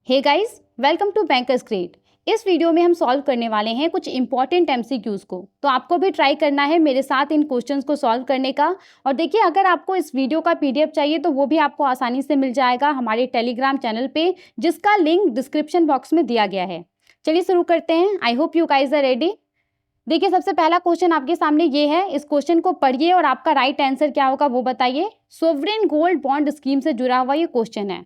Hey guys, welcome to Bankers Grade. इस video में हम सॉल्व करने वाले हैं कुछ इंपॉर्टेंट एमसीक्यूज को। तो आपको भी ट्राई करना है मेरे साथ इन क्वेश्चंस को सॉल्व करने का। और देखिए, अगर आपको इस वीडियो का पीडीएफ चाहिए तो वो भी आपको आसानी से मिल जाएगा हमारे टेलीग्राम चैनल पे, जिसका लिंक डिस्क्रिप्शन बॉक्स में दिया गया है। चलिए शुरू करते हैं। I hope you guys are ready. देखिए, सबसे पहला क्वेश्चन आपके सामने ये है। इस क्वेश्चन को पढ़िए और आपका राइट आंसर क्या होगा वो बताइए। सोवरेन गोल्ड बॉन्ड स्कीम से जुड़ा हुआ ये क्वेश्चन है।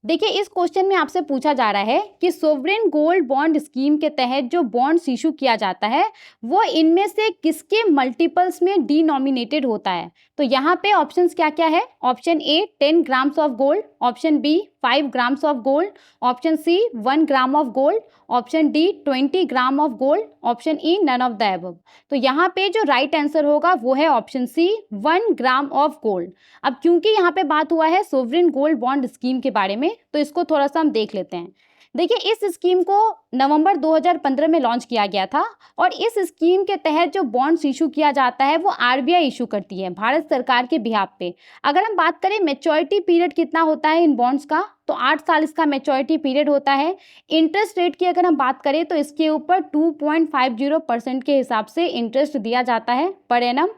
देखिए, इस क्वेश्चन में आपसे पूछा जा रहा है कि सोवरेन गोल्ड बॉन्ड स्कीम के तहत जो बॉन्ड्स इशू किया जाता है वो इनमें से किसके मल्टीपल्स में डिनोमिनेटेड होता है। तो यहाँ पे ऑप्शंस क्या क्या है। Option A 10 grams of gold, option B 5 grams of gold, option C 1 gram of gold, option D 20 gram of gold, option E none of the above. तो यहाँ पे जो राइट आंसर होगा वो है option C 1 gram of gold. अब क्योंकि यहाँ पे बात हुआ है सोवरेन गोल्ड बॉन्ड स्कीम के बारे में, तो इसको थोड़ा सा हम देख लेते हैं। देखिए, इस स्कीम को नवंबर 2015 में लॉन्च किया गया था और इस स्कीम के तहत जो बॉन्ड्स इशू किया जाता है वो आरबीआई इशू करती है भारत सरकार के बिहाफ पे। अगर हम बात करें मैच्योरिटी पीरियड कितना होता है इन बॉन्ड्स का, तो 8 साल इसका मैच्योरिटी पीरियड होता है। इंटरेस्ट रेट की अगर हम बात करें तो इसके ऊपर 2.50% के हिसाब से इंटरेस्ट दिया जाता है पर एनम।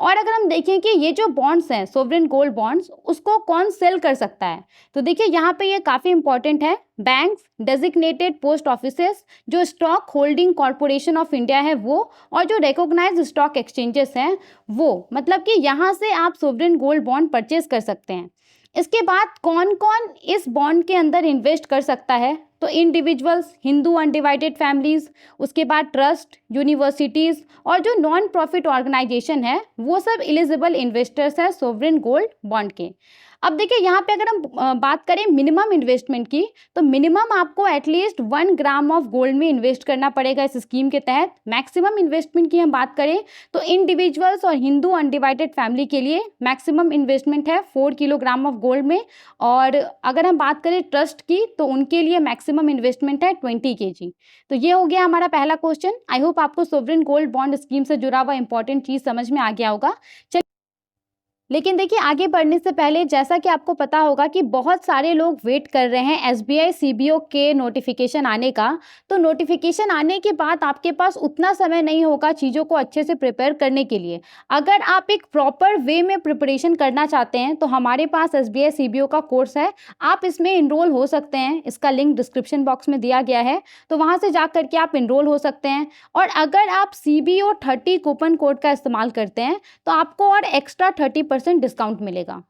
और अगर हम देखें कि ये जो बॉन्ड्स हैं सोवरेन गोल्ड बॉन्ड्स, उसको कौन सेल कर सकता है, तो देखिए यहाँ पे ये काफ़ी इंपॉर्टेंट है। बैंक्स, डेजिग्नेटेड पोस्ट ऑफिसेस, जो stock holding corporation of India है वो, और जो रिकॉग्नाइज्ड स्टॉक एक्सचेंजेस हैं वो, मतलब कि यहाँ से आप सोवरेन गोल्ड बॉन्ड परचेज कर सकते हैं। इसके बाद कौन कौन इस बॉन्ड के अंदर इन्वेस्ट कर सकता है, तो इंडिविजुअल्स, हिंदू अनडिवाइडेड फैमिलीज, उसके बाद ट्रस्ट, यूनिवर्सिटीज़ और जो नॉन प्रॉफिट ऑर्गेनाइजेशन है वो सब एलिजिबल इन्वेस्टर्स हैं सोवरेन गोल्ड बॉन्ड के। अब देखिए, यहाँ पे अगर हम बात करें मिनिमम इन्वेस्टमेंट की, तो मिनिमम आपको एटलीस्ट 1 ग्राम ऑफ गोल्ड में इन्वेस्ट करना पड़ेगा इस स्कीम के तहत। मैक्सिमम इन्वेस्टमेंट की हम बात करें तो इंडिविजुअल्स और हिंदू अनडिवाइडेड फैमिली के लिए मैक्सिमम इन्वेस्टमेंट है 4 किलोग्राम ऑफ गोल्ड में। और अगर हम बात करें ट्रस्ट की तो उनके लिए मैक्सिमम इन्वेस्टमेंट है 20 kg। तो ये हो गया हमारा पहला क्वेश्चन। आई होप आपको सोवरेन गोल्ड बॉन्ड स्कीम से जुड़ा हुआ इंपॉर्टेंट चीज समझ में आ गया होगा। लेकिन देखिए, आगे बढ़ने से पहले जैसा कि आपको पता होगा कि बहुत सारे लोग वेट कर रहे हैं एसबीआई सीबीओ के नोटिफिकेशन आने का। तो नोटिफिकेशन आने के बाद आपके पास उतना समय नहीं होगा चीज़ों को अच्छे से प्रिपेयर करने के लिए। अगर आप एक प्रॉपर वे में प्रिपरेशन करना चाहते हैं तो हमारे पास एसबीआई सीबीओ का कोर्स है, आप इसमें इनरोल हो सकते हैं। इसका लिंक डिस्क्रिप्शन बॉक्स में दिया गया है, तो वहाँ से जा करके आप इनरोल हो सकते हैं। और अगर आप सीबीओ 30 कूपन कोड का इस्तेमाल करते हैं तो आपको और एक्स्ट्रा 30% डिस्काउंट मिलेगा।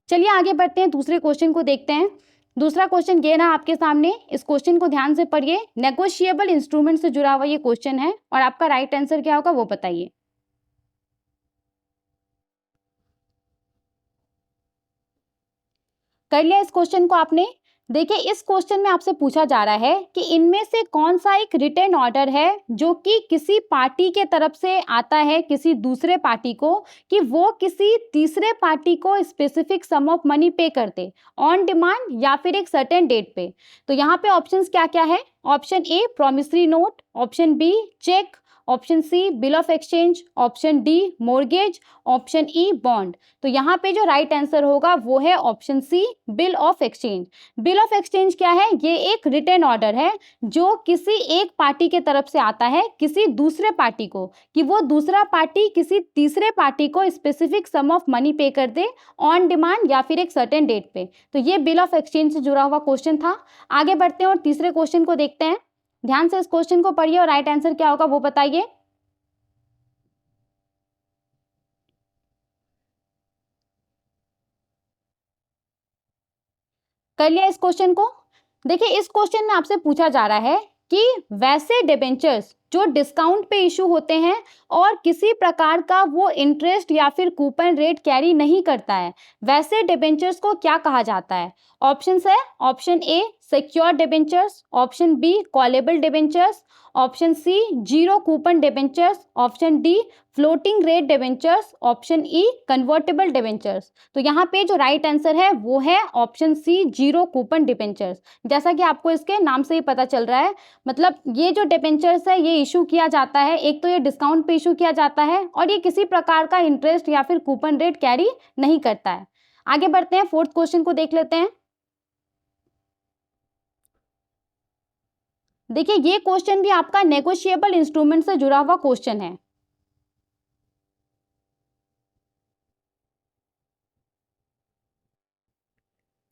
चलिए आगे बढ़ते हैं, दूसरे क्वेश्चन को देखते हैं। दूसरा क्वेश्चन ये ना आपके सामने, इस क्वेश्चन को ध्यान से पढ़िए। नेगोशिएबल इंस्ट्रूमेंट से जुड़ा हुआ ये क्वेश्चन है और आपका राइट आंसर क्या होगा वो बताइए। कर लिया इस क्वेश्चन को आपने। देखिए, इस क्वेश्चन में आपसे पूछा जा रहा है कि इनमें से कौन सा एक रिटन ऑर्डर है जो कि किसी पार्टी के तरफ से आता है किसी दूसरे पार्टी को, कि वो किसी तीसरे पार्टी को स्पेसिफिक सम ऑफ मनी पे कर दे ऑन डिमांड या फिर एक सर्टेन डेट पे। तो यहाँ पे ऑप्शंस क्या क्या है। Option A promissory note, option B cheque, option C bill of exchange, option D mortgage, option E bond. तो यहाँ पे जो राइट आंसर होगा वो है option C bill of exchange. Bill of exchange क्या है, ये एक रिटन ऑर्डर है जो किसी एक पार्टी के तरफ से आता है किसी दूसरे पार्टी को, कि वो दूसरा पार्टी किसी तीसरे पार्टी को स्पेसिफिक सम ऑफ मनी पे कर दे ऑन डिमांड या फिर एक सर्टेन डेट पे। तो ये बिल ऑफ एक्सचेंज से जुड़ा हुआ क्वेश्चन था। आगे बढ़ते हैं और तीसरे क्वेश्चन को देखते हैं। ध्यान से इस क्वेश्चन को पढ़िए और राइट आंसर क्या होगा वो बताइए। कर लिया इस क्वेश्चन को। देखिए, इस क्वेश्चन में आपसे पूछा जा रहा है कि वैसे डिबेंचर्स जो डिस्काउंट पे इशू होते हैं और किसी प्रकार का वो इंटरेस्ट या फिर कूपन रेट कैरी नहीं करता है, वैसे डिबेंचर्स को क्या कहा जाता है। ऑप्शंस है, option A secure debentures, option B callable debentures, option C zero coupon debentures, option D floating rate debentures, option E convertible debentures. तो यहाँ पे जो राइट आंसर है वो है option C zero coupon debentures. जैसा कि आपको इसके नाम से ही पता चल रहा है, मतलब ये जो डिबेंचर्स है ये इशू किया जाता है, एक तो ये डिस्काउंट पे इशू किया जाता है और ये किसी प्रकार का इंटरेस्ट या फिर कूपन रेट कैरी नहीं करता है। आगे बढ़ते हैं, फोर्थ क्वेश्चन को देख लेते हैं। देखिए ये क्वेश्चन भी आपका नेगोशिएबल इंस्ट्रूमेंट से जुड़ा हुआ क्वेश्चन है।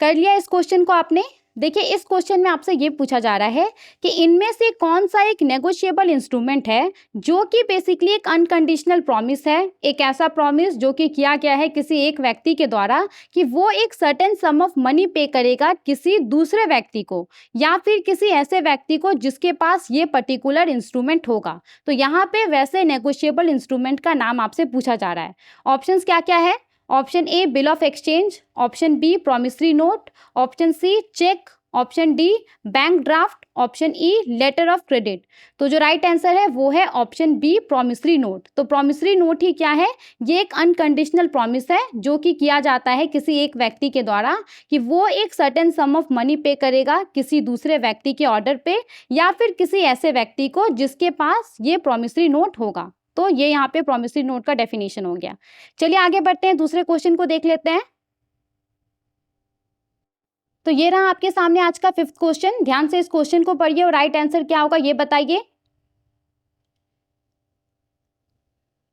कर लिया इस क्वेश्चन को आपने? देखिए इस क्वेश्चन में आपसे ये पूछा जा रहा है कि इनमें से कौन सा एक नेगोशिएबल इंस्ट्रूमेंट है जो कि बेसिकली एक अनकंडीशनल प्रॉमिस है, एक ऐसा प्रॉमिस जो कि किया गया है किसी एक व्यक्ति के द्वारा कि वो एक सर्टेन सम ऑफ मनी पे करेगा किसी दूसरे व्यक्ति को या फिर किसी ऐसे व्यक्ति को जिसके पास ये पर्टिकुलर इंस्ट्रूमेंट होगा। तो यहाँ पे वैसे नेगोशिएबल इंस्ट्रूमेंट का नाम आपसे पूछा जा रहा है। ऑप्शंस क्या क्या है? Option A bill of exchange, option B promissory note, option C cheque, option D bank draft, option E letter of credit. तो जो राइट आंसर है वो है ऑप्शन बी प्रॉमिसरी नोट। तो प्रॉमिसरी नोट ही क्या है? ये एक अनकंडीशनल प्रॉमिस है जो कि किया जाता है किसी एक व्यक्ति के द्वारा कि वो एक सर्टेन सम ऑफ मनी पे करेगा किसी दूसरे व्यक्ति के ऑर्डर पे या फिर किसी ऐसे व्यक्ति को जिसके पास ये प्रॉमिसरी नोट होगा। तो ये यहाँ पे प्रॉमिसरी नोट का डेफिनेशन हो गया। चलिए आगे बढ़ते हैं, दूसरे क्वेश्चन को देख लेते हैं। तो ये रहा आपके सामने आज का फिफ्थ क्वेश्चन। ध्यान से इस क्वेश्चन को पढ़िए और राइट आंसर क्या होगा ये बताइए।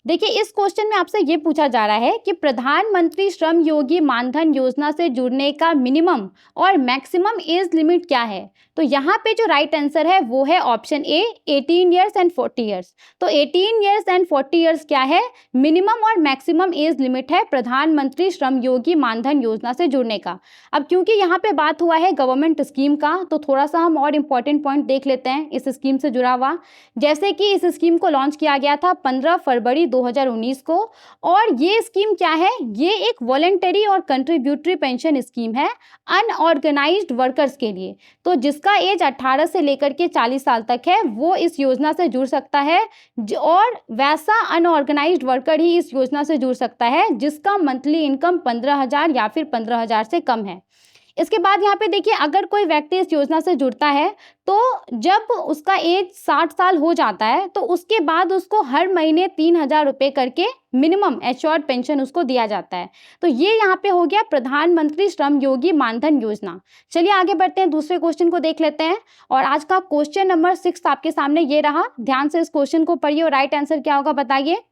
देखिए इस क्वेश्चन में आपसे ये पूछा जा रहा है कि प्रधानमंत्री श्रम योगी मानधन योजना से जुड़ने का मिनिमम और मैक्सिमम एज लिमिट क्या है। तो यहाँ पे जो राइट आंसर है वो है option A 18 years and 40 years. तो 18 ईयर्स एंड 40 ईयर्स क्या है? मिनिमम और मैक्सिमम एज लिमिट है प्रधानमंत्री श्रम योगी मानधन योजना से जुड़ने का। अब क्योंकि यहाँ पे बात हुआ है गवर्नमेंट स्कीम का, तो थोड़ा सा हम और इम्पोर्टेंट पॉइंट देख लेते हैं इस स्कीम से जुड़ा हुआ। जैसे कि इस स्कीम को लॉन्च किया गया था 15 फरवरी 2019 को, और ये स्कीम क्या है? ये एक वॉलंटरी और कंट्रीब्यूटरी पेंशन स्कीम है अनऑर्गेनाइज्ड वर्कर्स के लिए। तो जिसका एज 18 से लेकर के 40 साल तक है वो इस योजना से जुड़ सकता है, और वैसा अनऑर्गेनाइज्ड वर्कर ही इस योजना से जुड़ सकता है जिसका मंथली इनकम 15,000 या फिर 15,000 से कम है। इसके बाद यहाँ पे देखिए, अगर कोई व्यक्ति इस योजना से जुड़ता है तो जब उसका एज 60 साल हो जाता है तो उसके बाद उसको हर महीने 3,000 रुपये करके मिनिमम एश्योर्ड पेंशन उसको दिया जाता है। तो ये यहाँ पे हो गया प्रधानमंत्री श्रम योगी मानधन योजना। चलिए आगे बढ़ते हैं, दूसरे क्वेश्चन को देख लेते हैं। और आज का क्वेश्चन नंबर 6 आपके सामने ये रहा। ध्यान से इस क्वेश्चन को पढ़िए और राइट आंसर क्या होगा बताइए।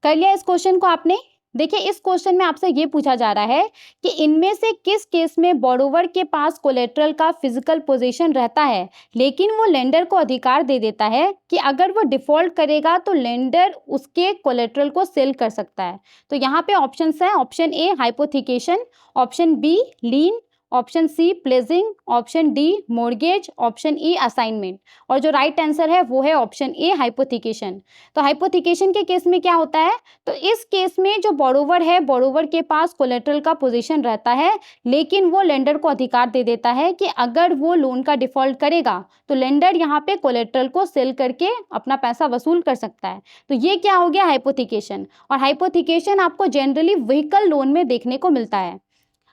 कर लिया इस क्वेश्चन को आपने? देखिए इस क्वेश्चन में आपसे ये पूछा जा रहा है कि इनमें से किस केस में बोरोवर के पास कोलेट्रल का फिजिकल पोजीशन रहता है लेकिन वो लेंडर को अधिकार दे देता है कि अगर वो डिफॉल्ट करेगा तो लेंडर उसके कोलेट्रल को सेल कर सकता है। तो यहाँ पे ऑप्शंस हैं, option A hypothecation, option B lien, option C pledging, option D mortgage, option E assignment. और जो राइट आंसर है वो है ऑप्शन ए हाइपोथिकेशन। तो हाइपोथिकेशन के केस में क्या होता है? तो इस केस में जो बोरोवर है, बोरोवर के पास कोलेट्रल का पोजीशन रहता है लेकिन वो लेंडर को अधिकार दे देता है कि अगर वो लोन का डिफॉल्ट करेगा तो लेंडर यहाँ पे कोलेट्रल को सेल करके अपना पैसा वसूल कर सकता है। तो ये क्या हो गया? हाइपोथिकेशन। और हाइपोथिकेशन आपको जनरली व्हीकल लोन में देखने को मिलता है।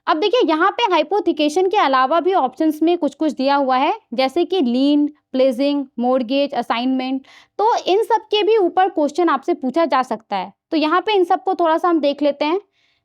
अब देखिए यहाँ पे हाइपोथिकेशन के अलावा भी ऑप्शंस में कुछ कुछ दिया हुआ है, जैसे कि लीन, प्लेजिंग, मोर्गेज, असाइनमेंट। तो इन सब के भी ऊपर क्वेश्चन आपसे पूछा जा सकता है। तो यहाँ पे इन सब को थोड़ा सा हम देख लेते हैं।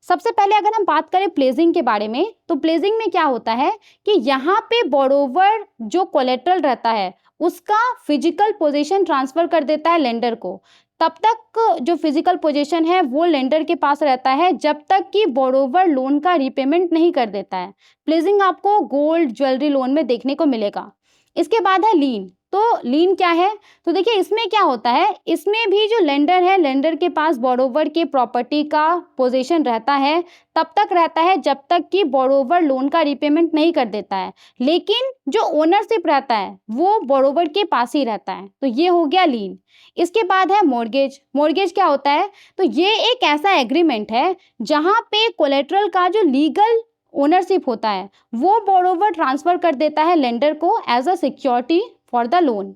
सबसे पहले अगर हम बात करें प्लेजिंग के बारे में, तो प्लेजिंग में क्या होता है कि यहाँ पे बोरोवर जो कोलेट्रल रहता है उसका फिजिकल पोजीशन ट्रांसफर कर देता है लेंडर को। तब तक जो फिजिकल पोजीशन है वो लेंडर के पास रहता है जब तक कि बोरोवर लोन का रीपेमेंट नहीं कर देता है। प्लेजिंग आपको गोल्ड ज्वेलरी लोन में देखने को मिलेगा। इसके बाद है लीन। तो लीन क्या है? तो देखिए इसमें क्या होता है, इसमें भी जो लेंडर है, लेंडर के पास बोरोवर के प्रॉपर्टी का पोजीशन रहता है, तब तक रहता है जब तक कि बोरोवर लोन का रीपेमेंट नहीं कर देता है। लेकिन जो ओनरशिप रहता है वो बोरोवर के पास ही रहता है। तो ये हो गया लीन। इसके बाद है मॉर्गेज। मॉर्गेज क्या होता है? तो ये एक ऐसा एग्रीमेंट है जहाँ पे कोलेटरल का जो लीगल ओनरशिप होता है वो बोरोवर ट्रांसफर कर देता है लेंडर को as a security for the loan.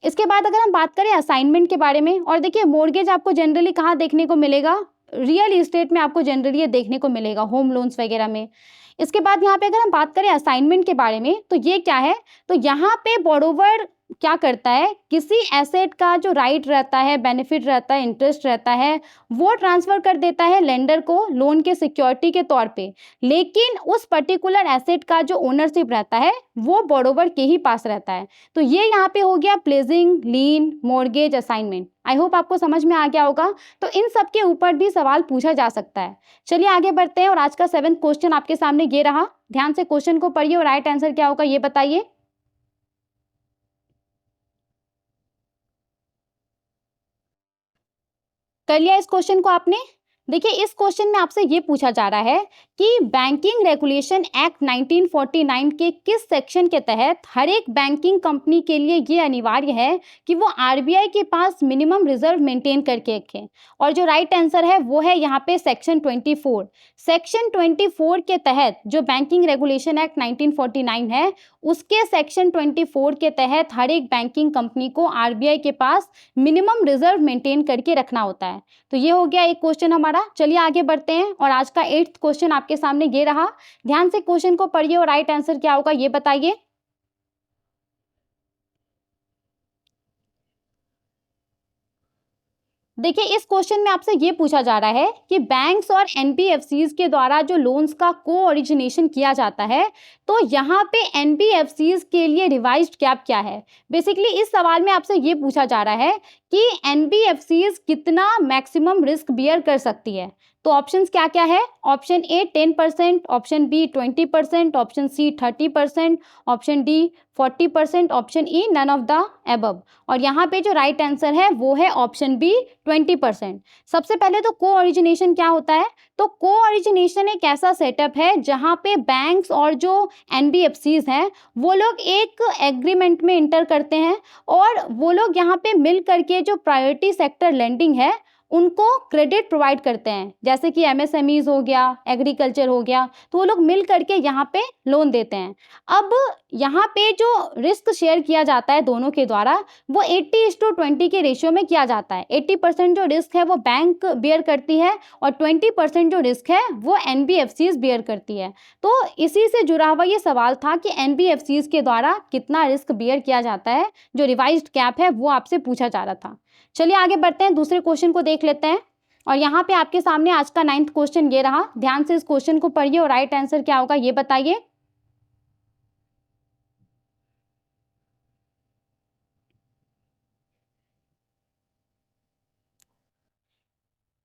इसके बाद अगर हम बात करें असाइनमेंट के बारे में, और देखिए मॉर्गेज आपको जनरली कहाँ देखने को मिलेगा? रियल इस्टेट में आपको जनरली ये देखने को मिलेगा, होम लोन्स वगैरह में। इसके बाद यहाँ पे अगर हम बात करें असाइनमेंट के बारे में, तो ये क्या है? तो यहाँ पे बोरोवर क्या करता है, किसी एसेट का जो राइट रहता है, बेनिफिट रहता है, इंटरेस्ट रहता है, वो ट्रांसफर कर देता है लेंडर को लोन के सिक्योरिटी के तौर पे। लेकिन उस पर्टिकुलर एसेट का जो ओनरशिप रहता है वो बोरोवर के ही पास रहता है। तो ये यहाँ पे हो गया pledging, lean, mortgage, assignment. I hope आपको समझ में आ गया होगा। तो इन सब के ऊपर भी सवाल पूछा जा सकता है। चलिए आगे बढ़ते हैं, और आज का 7वां क्वेश्चन आपके सामने ये रहा। ध्यान से क्वेश्चन को पढ़िए और राइट आंसर क्या होगा ये बताइए। कर लिया इस क्वेश्चन को आपने? देखिए इस क्वेश्चन में आपसे ये पूछा जा रहा है कि बैंकिंग रेगुलेशन एक्ट 1949 के किस सेक्शन के तहत हर एक बैंकिंग कंपनी के लिए ये अनिवार्य है कि वो आरबीआई के पास मिनिमम रिजर्व मेंटेन करके रखें। और जो राइट आंसर है वो है यहाँ पे सेक्शन 24। सेक्शन 24 के तहत जो बैंकिंग रेगुलेशन एक्ट 1949 है, उसके सेक्शन 24 के तहत हर एक बैंकिंग कंपनी को आरबीआई के पास मिनिमम रिजर्व मेंटेन करके रखना होता है। तो ये हो गया एक क्वेश्चन हमारा। चलिए आगे बढ़ते हैं, और आज का 8वां क्वेश्चन आपके सामने ये रहा। ध्यान से क्वेश्चन को पढ़िए और राइट आंसर क्या होगा ये बताइए। देखिए इस क्वेश्चन में आपसे ये पूछा जा रहा है कि बैंक्स और एनबीएफसीज के द्वारा जो लोन्स का को ओरिजिनेशन किया जाता है, तो यहाँ पे एनबीएफसीज के लिए रिवाइज्ड कैप क्या है। बेसिकली इस सवाल में आपसे ये पूछा जा रहा है कि एनबीएफसीज कितना मैक्सिमम रिस्क बियर कर सकती है। तो ऑप्शंस क्या क्या है? Option A 10%, option B 20%, option C 30%, option D 40%, option E none of the above. और यहाँ पे जो राइट आंसर है वो है ऑप्शन बी 20%। सबसे पहले तो को ओरिजिनेशन क्या होता है? तो को ओरिजिनेशन एक ऐसा सेटअप है जहाँ पे बैंक्स और जो एनबीएफसीज हैं वो लोग एक एग्रीमेंट में इंटर करते हैं, और वो लोग यहाँ पे मिल करके जो प्रायोरिटी सेक्टर लेंडिंग है उनको क्रेडिट प्रोवाइड करते हैं, जैसे कि एमएसएमईज हो गया, एग्रीकल्चर हो गया, तो वो लोग मिल करके यहाँ पे लोन देते हैं। अब यहाँ पे जो रिस्क शेयर किया जाता है दोनों के द्वारा वो 80:20 के रेशियो में किया जाता है। 80% जो रिस्क है वो बैंक बेयर करती है, और 20% जो रिस्क है वो एनबीएफसीज बेयर करती है। तो इसी से जुड़ा हुआ ये सवाल था कि एनबीएफसीज के द्वारा कितना रिस्क बेयर किया जाता है। जो रिवाइज्ड कैप है वो आपसे पूछा जा रहा था। चलिए आगे बढ़ते हैं, दूसरे क्वेश्चन को देख लेते हैं। और यहाँ पे आपके सामने आज का 9वां क्वेश्चन ये रहा। ध्यान से इस क्वेश्चन को पढ़िए और राइट आंसर क्या होगा ये बताइए।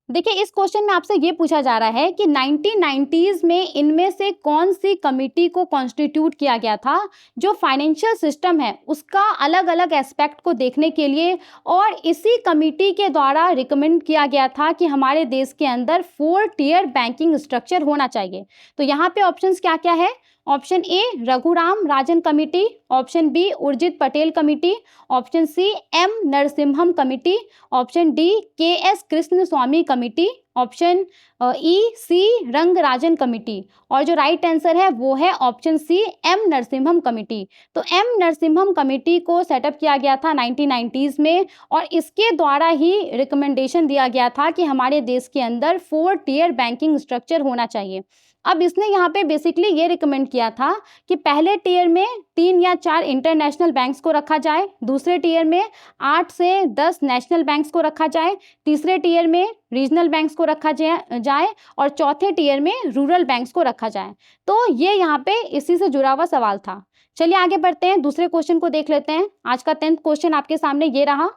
देखिए इस क्वेश्चन में आपसे ये पूछा जा रहा है कि 1990s में इनमें से कौन सी कमिटी को कॉन्स्टिट्यूट किया गया था जो फाइनेंशियल सिस्टम है उसका अलग अलग एस्पेक्ट को देखने के लिए, और इसी कमिटी के द्वारा रिकमेंड किया गया था कि हमारे देश के अंदर 4 टियर बैंकिंग स्ट्रक्चर होना चाहिए। तो यहाँ पे ऑप्शंस क्या क्या है? Option A Raghuram Rajan committee, option B Urjit Patel committee, option C M Narasimham committee, option D K S Krishnaswamy committee, option E C Rangarajan committee. और जो राइट आंसर है वो है option C M Narasimham committee. तो एम नरसिम्हम कमिटी को सेटअप किया गया था 1990s में, और इसके द्वारा ही रिकमेंडेशन दिया गया था कि हमारे देश के अंदर 4 टियर बैंकिंग स्ट्रक्चर होना चाहिए। अब इसने यहाँ पे बेसिकली ये रिकमेंड किया था कि पहले टियर में 3 या 4 इंटरनेशनल बैंक्स को रखा जाए, दूसरे टियर में 8 से 10 नेशनल बैंक्स को रखा जाए, तीसरे टियर में रीजनल बैंक्स को रखा जाए, और चौथे टियर में रूरल बैंक्स को रखा जाए। तो ये यहाँ पे इसी से जुड़ा हुआ सवाल था। चलिए आगे बढ़ते हैं, दूसरे क्वेश्चन को देख लेते हैं। आज का 10वां क्वेश्चन आपके सामने ये रहा।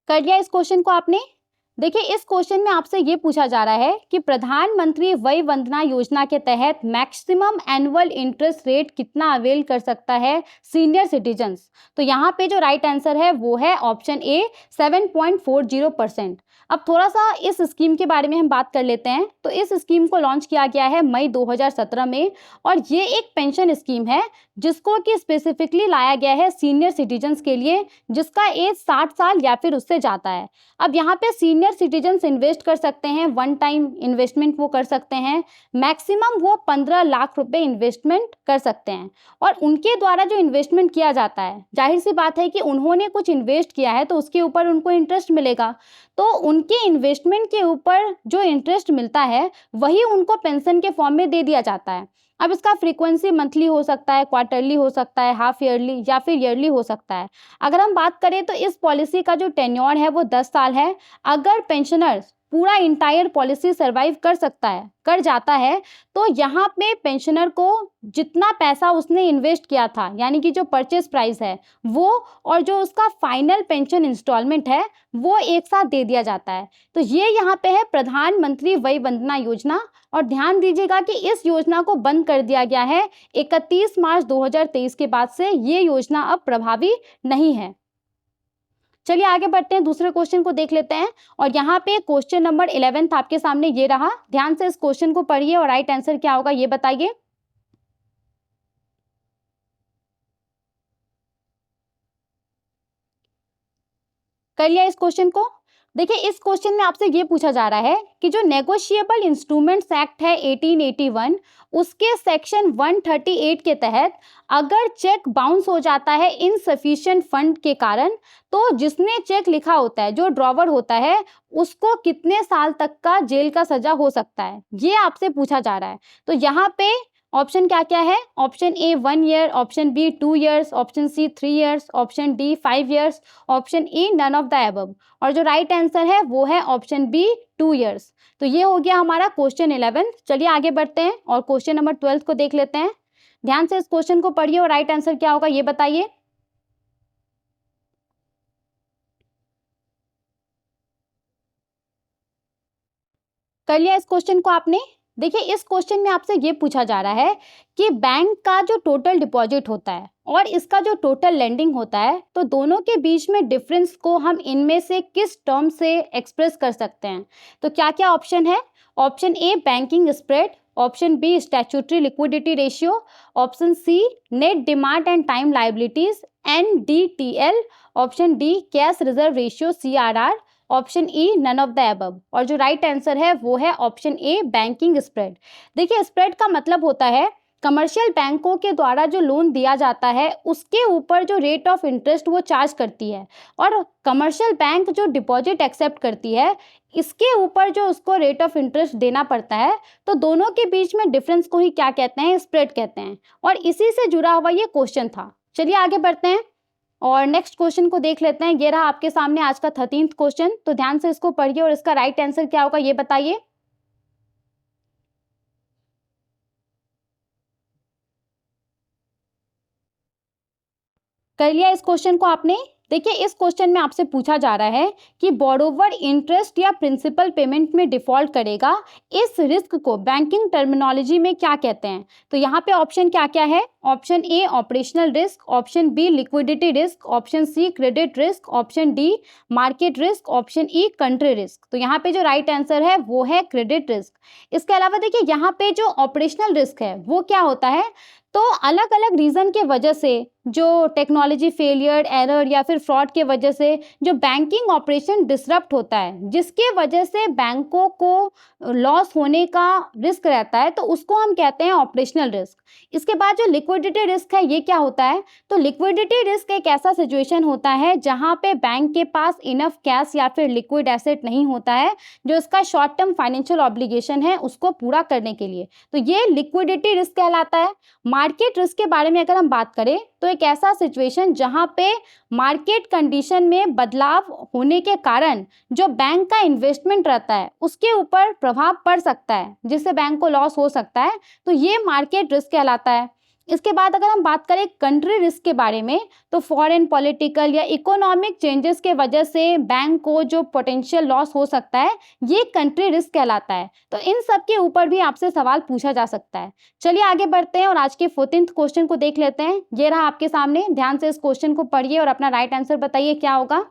कर लिया इस क्वेश्चन को आपने? देखिए इस क्वेश्चन में आपसे ये पूछा जा रहा है कि प्रधानमंत्री वय वंदना योजना के तहत मैक्सिमम एनुअल इंटरेस्ट रेट कितना अवेल कर सकता है सीनियर सिटीजन्स। तो यहाँ पे जो राइट आंसर है वो है ऑप्शन ए 7.40%। अब थोड़ा सा इस स्कीम के बारे में हम बात कर लेते हैं। तो इस स्कीम को लॉन्च किया गया है मई 2017 में और ये एक पेंशन स्कीम है जिसको कि स्पेसिफिकली लाया गया है सीनियर सिटीजन्स के लिए जिसका एज 60 साल या फिर उससे ज़्यादा है। अब यहाँ पे सीनियर सिटीजन्स इन्वेस्ट कर सकते हैं, वन टाइम इन्वेस्टमेंट वो कर सकते हैं, मैक्सिमम वो 15 लाख रुपए इन्वेस्टमेंट कर सकते हैं। और उनके द्वारा जो इन्वेस्टमेंट किया जाता है, जाहिर सी बात है कि उन्होंने कुछ इन्वेस्ट किया है तो उसके ऊपर उनको इंटरेस्ट मिलेगा। तो उनके इन्वेस्टमेंट के ऊपर जो इंटरेस्ट मिलता है वही उनको पेंशन के फॉर्म में दे दिया जाता है। अब इसका फ्रीक्वेंसी मंथली हो सकता है, क्वार्टरली हो सकता है, हाफ ईयरली या फिर ईयरली हो सकता है। अगर हम बात करें तो इस पॉलिसी का जो टेन्योर है वो 10 साल है। अगर पेंशनर्स पूरा इंटायर पॉलिसी सर्वाइव कर जाता है तो यहाँ पे पेंशनर को जितना पैसा उसने इन्वेस्ट किया था यानी कि जो परचेज प्राइस है वो और जो उसका फाइनल पेंशन इंस्टॉलमेंट है वो एक साथ दे दिया जाता है। तो ये यहाँ पे है प्रधानमंत्री वय वंदना योजना। और ध्यान दीजिएगा कि इस योजना को बंद कर दिया गया है 31 मार्च 2023 के बाद से ये योजना अब प्रभावी नहीं है। चलिए आगे बढ़ते हैं, दूसरे क्वेश्चन को देख लेते हैं। और यहाँ पे क्वेश्चन नंबर 11 आपके सामने ये रहा। ध्यान से इस क्वेश्चन को पढ़िए और राइट आंसर क्या होगा ये बताइए। कर लिया इस क्वेश्चन को। देखिए इस क्वेश्चन में आपसे ये पूछा जा रहा है कि जो नेगोशिएबल इंस्ट्रूमेंट्स एक्ट है 1881 उसके सेक्शन 138 के तहत अगर चेक बाउंस हो जाता है इनसफिशिएंट फंड के कारण तो जिसने चेक लिखा होता है, जो ड्रॉवर होता है, उसको कितने साल तक का जेल का सजा हो सकता है, ये आपसे पूछा जा रहा है। तो यहाँ पे ऑप्शन क्या क्या है? Option A 1 year, option B 2 years, option C 3 years, option D 5 years, option E none of the above. और जो राइट आंसर है वो है ऑप्शन बी 2 ईयर्स। तो ये हो गया हमारा क्वेश्चन 11। चलिए आगे बढ़ते हैं और क्वेश्चन नंबर 12 को देख लेते हैं। ध्यान से इस क्वेश्चन को पढ़िए और राइट आंसर क्या होगा ये बताइए। कर लिया इस क्वेश्चन को आपने। देखिए इस क्वेश्चन में आपसे ये पूछा जा रहा है कि बैंक का जो टोटल डिपॉजिट होता है और इसका जो टोटल लेंडिंग होता है तो दोनों के बीच में डिफरेंस को हम इनमें से किस टर्म से एक्सप्रेस कर सकते हैं। तो क्या क्या ऑप्शन है? Option A banking spread, option B statutory liquidity ratio, option C net demand and time liabilities NDTL, option D cash reserve ratio CRR, option E none of the above. और जो right answer है वो है option A banking spread. देखिए spread का मतलब होता है कमर्शियल बैंकों के द्वारा जो लोन दिया जाता है उसके ऊपर जो रेट ऑफ इंटरेस्ट वो चार्ज करती है और कमर्शियल बैंक जो डिपॉजिट एक्सेप्ट करती है इसके ऊपर जो उसको रेट ऑफ इंटरेस्ट देना पड़ता है। तो दोनों के बीच में डिफरेंस को ही क्या कहते हैं? स्प्रेड कहते हैं। और इसी से जुड़ा हुआ ये क्वेश्चन था। चलिए आगे बढ़ते हैं और नेक्स्ट क्वेश्चन को देख लेते हैं। ये रहा आपके सामने आज का 13th क्वेश्चन। तो ध्यान से इसको पढ़िए और इसका राइट आंसर क्या होगा ये बताइए। कर लिया इस क्वेश्चन को आपने। देखिए इस क्वेश्चन में आपसे पूछा जा रहा है कि बोरोवर इंटरेस्ट या प्रिंसिपल पेमेंट में डिफॉल्ट करेगा, इस रिस्क को बैंकिंग टर्मिनोलॉजी में क्या कहते हैं। तो यहाँ पे ऑप्शन क्या क्या है? Option A operational risk, option B liquidity risk, option C credit risk, option D market risk, option E country risk. तो यहाँ पे जो राइट आंसर है वो है क्रेडिट रिस्क। इसके अलावा देखिए यहाँ पे जो ऑपरेशनल रिस्क है वो क्या होता है? तो अलग अलग रीज़न के वजह से जो टेक्नोलॉजी फेलियर, एरर या फिर फ्रॉड के वजह से जो बैंकिंग ऑपरेशन डिसरप्ट होता है जिसके वजह से बैंकों को लॉस होने का रिस्क रहता है तो उसको हम कहते हैं ऑपरेशनल रिस्क। इसके बाद जो लिक्विडिटी रिस्क है ये क्या होता है? तो लिक्विडिटी रिस्क एक ऐसा सिचुएशन होता है जहां पे बैंक के पास इनफ कैश या फिर लिक्विड एसेट नहीं होता है जो इसका शॉर्ट टर्म फाइनेंशियल ऑब्लिगेशन है उसको पूरा करने के लिए। तो ये लिक्विडिटी रिस्क कहलाता है। मार्केट रिस्क के बारे में अगर हम बात करें तो एक ऐसा सिचुएशन जहां पे मार्केट कंडीशन में बदलाव होने के कारण जो बैंक का इन्वेस्टमेंट रहता है उसके ऊपर प्रभाव पड़ सकता है जिससे बैंक को लॉस हो सकता है। तो ये मार्केट रिस्क कहलाता है। इसके बाद अगर हम बात करें कंट्री रिस्क के बारे में, तो फॉरेन पॉलिटिकल या इकोनॉमिक चेंजेस के वजह से बैंक को जो पोटेंशियल लॉस हो सकता है, ये कंट्री रिस्क कहलाता है। तो इन सब के ऊपर भी आपसे सवाल पूछा जा सकता है। चलिए आगे बढ़ते हैं और आज के 14th क्वेश्चन को देख लेते हैं। ये रहा आपके सामने, ध्यान से इस क्वेश्चन को पढ़िए और अपना राइट आंसर बताइए क्या होगा।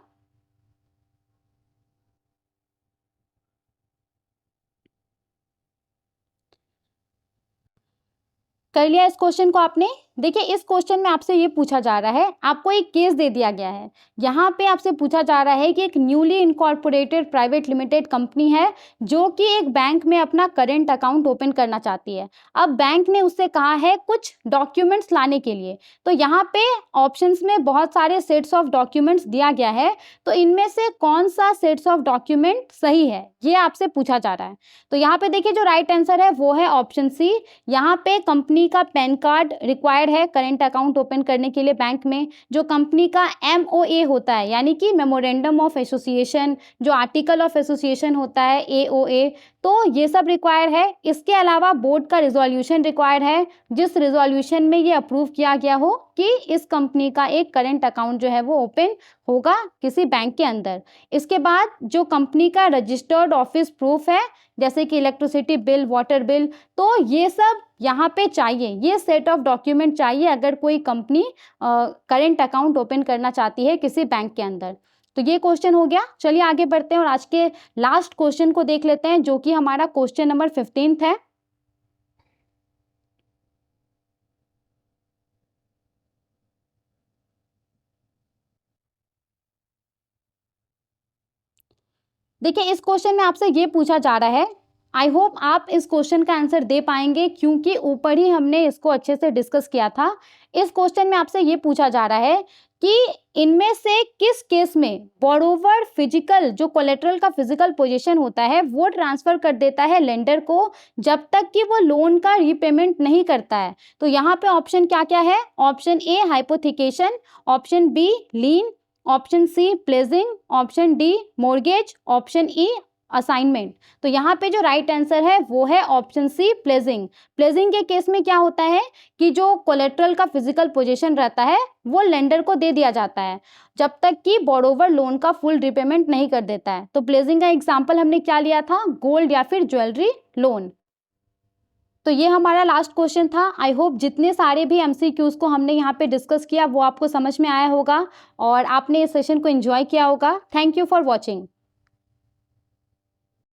कर लिया इस क्वेश्चन को आपने। देखिए इस क्वेश्चन में आपसे ये पूछा जा रहा है, आपको एक केस दे दिया गया है। यहाँ पे आपसे पूछा जा रहा है कि एक newly incorporated private limited company है जो कि एक बैंक में अपना करेंट अकाउंट ओपन करना चाहती है। अब बैंक ने उससे कहा है कुछ डॉक्यूमेंट्स लाने के लिए। तो यहाँ पे ऑप्शंस में बहुत सारे सेट्स ऑफ डॉक्यूमेंट्स दिया गया है, तो इनमें से कौन सा सेट्स ऑफ डॉक्यूमेंट सही है, ये आपसे पूछा जा रहा है। तो यहाँ पे देखिए जो राइट आंसर है वो है ऑप्शन सी। यहाँ पे कंपनी का पैन कार्ड रिक्वायर्ड है करेंट अकाउंट ओपन करने के लिए बैंक में। जो कंपनी का MOA होता है, यानी कि मेमोरेंडम ऑफ एसोसिएशन, जो आर्टिकल ऑफ एसोसिएशन होता है AOA, तो ये सब रिक्वायर है। इसके अलावा बोर्ड का रिजोल्यूशन रिक्वायर्ड है, जिस रिजोल्यूशन में ये अप्रूव किया गया हो कि इस कंपनी का एक करेंट अकाउंट जो है वो ओपन होगा किसी बैंक के अंदर। इसके बाद जो कंपनी का रजिस्टर्ड ऑफिस प्रूफ है, जैसे कि इलेक्ट्रिसिटी बिल, वाटर बिल, तो ये सब यहाँ पे चाहिए। ये सेट ऑफ डॉक्यूमेंट चाहिए अगर कोई कंपनी करेंट अकाउंट ओपन करना चाहती है किसी बैंक के अंदर। तो ये क्वेश्चन हो गया। चलिए आगे बढ़ते हैं और आज के लास्ट क्वेश्चन को देख लेते हैं, जो कि हमारा क्वेश्चन नंबर 15 है। देखिए इस क्वेश्चन में आपसे ये पूछा जा रहा है, आई होप आप इस क्वेश्चन का आंसर दे पाएंगे क्योंकि ऊपर ही हमने इसको अच्छे से डिस्कस किया था। इस क्वेश्चन में आपसे ये पूछा जा रहा है कि इनमें से किस केस में बोरोवर फिजिकल, जो कोलेटरल का फिजिकल पोजीशन होता है, वो ट्रांसफर कर देता है लेंडर को जब तक कि वो लोन का रीपेमेंट नहीं करता है। तो यहाँ पे ऑप्शन क्या क्या है? Option A hypothecation, option B lien, option C pledging, option D mortgage, option E assignment. तो यहाँ पे जो राइट आंसर है वो है ऑप्शन सी प्लेजिंग। प्लेजिंग के केस में क्या होता है कि जो कोलेटरल का फिजिकल पोजीशन रहता है वो लेंडर को दे दिया जाता है जब तक कि बोरोवर लोन का फुल रिपेमेंट नहीं कर देता है। तो प्लेजिंग का एग्जाम्पल हमने क्या लिया था? गोल्ड या फिर ज्वेलरी लोन। तो ये हमारा लास्ट क्वेश्चन था। आई होप जितने सारे भी MCQs को हमने यहाँ पे डिस्कस किया वो आपको समझ में आया होगा और आपने इस सेशन को एंजॉय किया होगा। Thank you for watching.